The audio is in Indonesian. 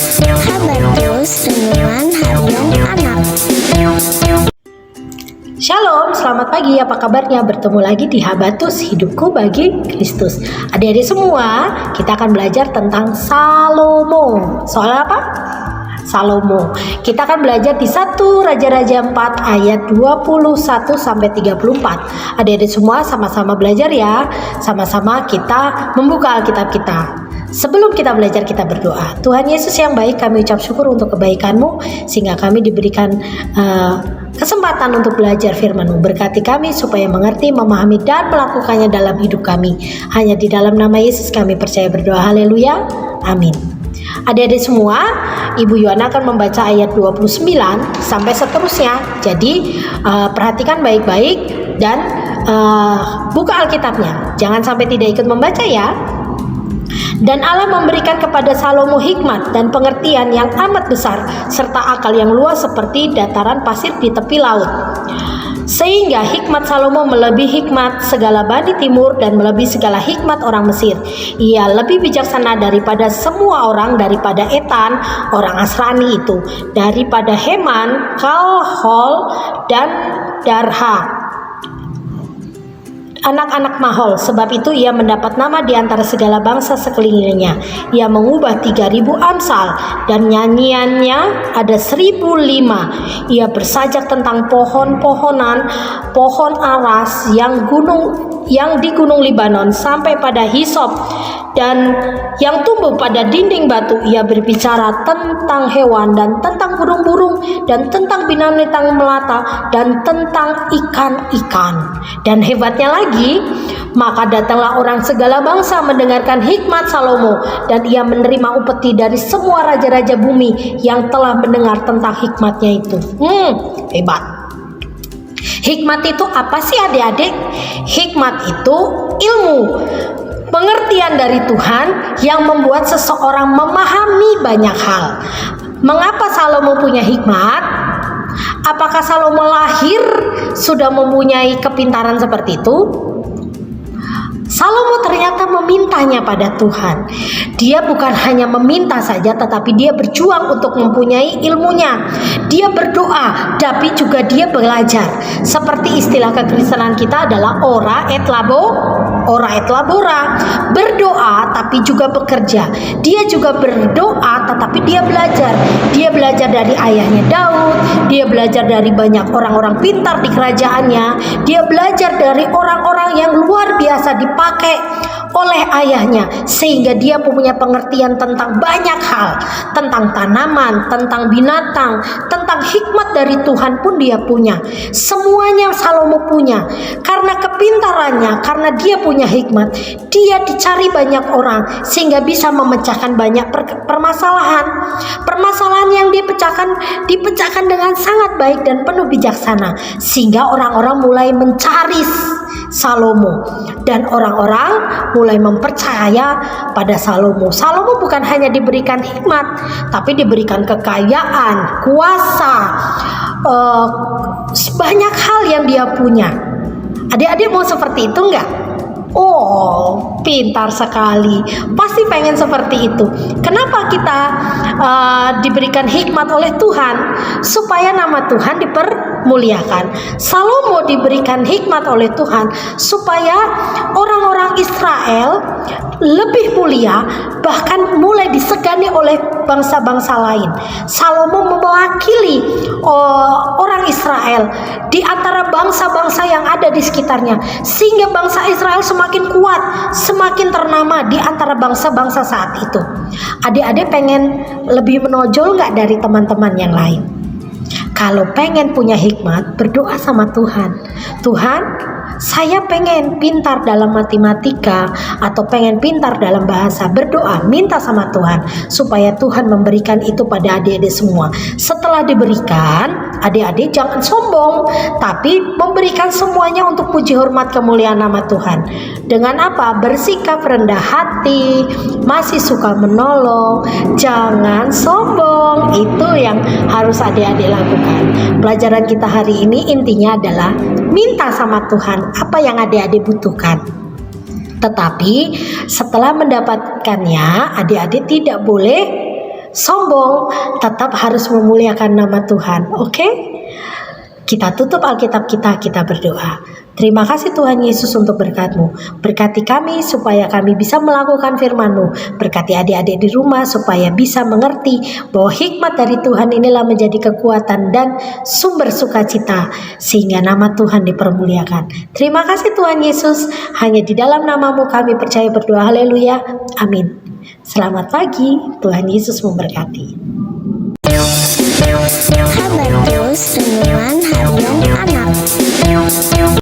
Habatus Renungan Harian Anak. Shalom, selamat pagi. Apa kabarnya? Bertemu lagi di Habatus Hidupku Bagi Kristus. Adik-adik semua, kita akan belajar tentang Salomo. Soal apa? Salomo. Kita akan belajar di 1 Raja-Raja 4 ayat 21 sampai 34. Adik-adik semua sama-sama belajar ya. Sama-sama kita membuka Alkitab kita. Sebelum kita belajar, kita berdoa. Tuhan Yesus yang baik, kami ucap syukur untuk kebaikan-Mu sehingga kami diberikan kesempatan untuk belajar firman-Mu. Berkati kami supaya mengerti, memahami, dan melakukannya dalam hidup kami. Hanya di dalam nama Yesus kami percaya berdoa. Haleluya. Amin. Adik-adik semua, Ibu Yohana akan membaca ayat 29 sampai seterusnya. Jadi perhatikan baik-baik dan buka Alkitabnya. Jangan sampai tidak ikut membaca ya. Dan Allah memberikan kepada Salomo hikmat dan pengertian yang amat besar serta akal yang luas seperti dataran pasir di tepi laut. Sehingga hikmat Salomo melebihi hikmat segala Bani Timur dan melebihi segala hikmat orang Mesir. Ia lebih bijaksana daripada semua orang, daripada Etan, orang Asrani itu, daripada Heman, Kalhol, dan Darha, anak-anak Mahol. Sebab itu ia mendapat nama di antara segala bangsa sekelilingnya. Ia mengubah 3.000 amsal dan nyanyiannya ada 1.005. Ia bersajak tentang pohon-pohonan, pohon aras yang di gunung Libanon sampai pada hisop dan yang tumbuh pada dinding batu. Ia berbicara tentang hewan dan tentang burung-burung dan tentang binatang melata dan tentang ikan-ikan. Dan hebatnya lagi, maka datanglah orang segala bangsa mendengarkan hikmat Salomo, dan ia menerima upeti dari semua raja-raja bumi yang telah mendengar tentang hikmatnya itu. Hebat. Hikmat itu apa sih adik-adik? Hikmat itu ilmu, pengertian dari Tuhan yang membuat seseorang memahami banyak hal. Mengapa Salomo punya hikmat? Apakah Salomo lahir sudah mempunyai kepintaran seperti itu? Salomo ternyata memintanya pada Tuhan. Dia bukan hanya meminta saja, tetapi dia berjuang untuk mempunyai ilmunya. Dia berdoa, tapi juga dia belajar. Seperti istilah kekristenan kita adalah ora et labora. Berdoa tapi juga bekerja. Dia juga berdoa tetapi dia belajar. Dia belajar dari ayahnya Daud. Dia belajar dari banyak orang-orang pintar di kerajaannya. Dia belajar dari orang-orang yang luar biasa dipakai oleh ayahnya, sehingga dia punya pengertian tentang banyak hal, tentang tanaman, tentang binatang, tentang hikmat dari Tuhan pun dia punya. Semuanya Salomo punya. Karena kepintarannya, karena dia punya hikmat, dia dicari banyak orang sehingga bisa memecahkan banyak permasalahan. Permasalahan yang dipecahkan dengan sangat baik dan penuh bijaksana, sehingga orang-orang mulai mencari Salomo dan orang-orang mulai mempercaya pada Salomo. Salomo bukan hanya diberikan hikmat, tapi diberikan kekayaan, kuasa, banyak hal yang dia punya. Adik-adik mau seperti itu enggak? Oh, pintar sekali. Pasti pengen seperti itu. Kenapa kita diberikan hikmat oleh Tuhan? Supaya nama Tuhan dipermuliakan. Salomo diberikan hikmat oleh Tuhan supaya orang-orang Israel lebih mulia, bahkan mulai disegani oleh bangsa-bangsa lain. Salomo mewakili orang Israel di antara bangsa-bangsa yang ada di sekitarnya, sehingga bangsa Israel semakin kuat, semakin ternama di antara bangsa-bangsa saat itu. Adik-adik pengen lebih menonjol nggak dari teman-teman yang lain? Kalau pengen punya hikmat, berdoa sama Tuhan. Tuhan, saya pengen pintar dalam matematika atau pengen pintar dalam bahasa. Berdoa, minta sama Tuhan supaya Tuhan memberikan itu pada adik-adik semua. Setelah diberikan, adik-adik jangan sombong, tapi memberikan semuanya untuk puji hormat kemuliaan nama Tuhan. Dengan apa? Bersikap rendah hati, masih suka menolong, jangan sombong. Itu yang harus adik-adik lakukan. Pelajaran kita hari ini intinya adalah minta sama Tuhan apa yang adik-adik butuhkan. Tetapi setelah mendapatkannya, adik-adik tidak boleh sombong, tetap harus memuliakan nama Tuhan. Oke? Kita tutup Alkitab kita berdoa. Terima kasih Tuhan Yesus untuk berkat-Mu. Berkati kami supaya kami bisa melakukan firman-Mu. Berkati adik-adik di rumah supaya bisa mengerti bahwa hikmat dari Tuhan inilah menjadi kekuatan dan sumber sukacita, sehingga nama Tuhan dipermuliakan. Terima kasih Tuhan Yesus. Hanya di dalam nama-Mu kami percaya berdoa. Haleluya. Amin. Selamat pagi. Tuhan Yesus memberkati. Kabar Terus Renungan Harian Anak.